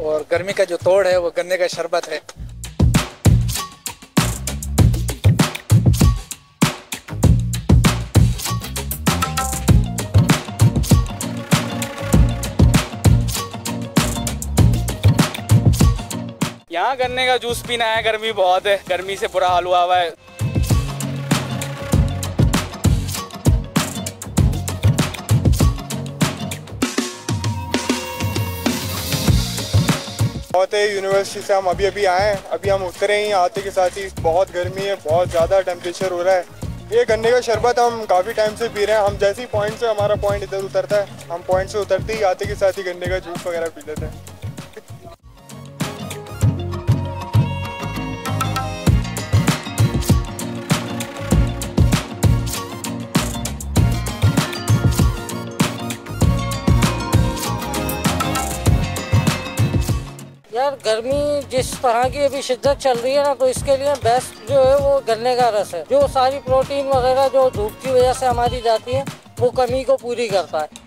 और गर्मी का जो तोड़ है वो गन्ने का शरबत है। यहाँ गन्ने का जूस पीना है, गर्मी बहुत है, गर्मी से बुरा हाल हुआ हुआ है। बहुत है, यूनिवर्सिटी से हम अभी आए हैं, अभी हम उतरे ही, आते के साथ ही बहुत गर्मी है, बहुत ज़्यादा टेम्परेचर हो रहा है। ये गन्ने का शरबत हम काफ़ी टाइम से पी रहे हैं। हम जैसे ही पॉइंट से हमारा पॉइंट इधर उतरता है, हम पॉइंट से उतरते ही आते के साथ ही गन्ने का जूस वगैरह पी लेते हैं। यार गर्मी जिस तरह की अभी शिद्दत चल रही है ना, तो इसके लिए बेस्ट जो है वो गन्ने का रस है। जो सारी प्रोटीन वगैरह जो धूप की वजह से हमारी जाती है, वो कमी को पूरी करता है।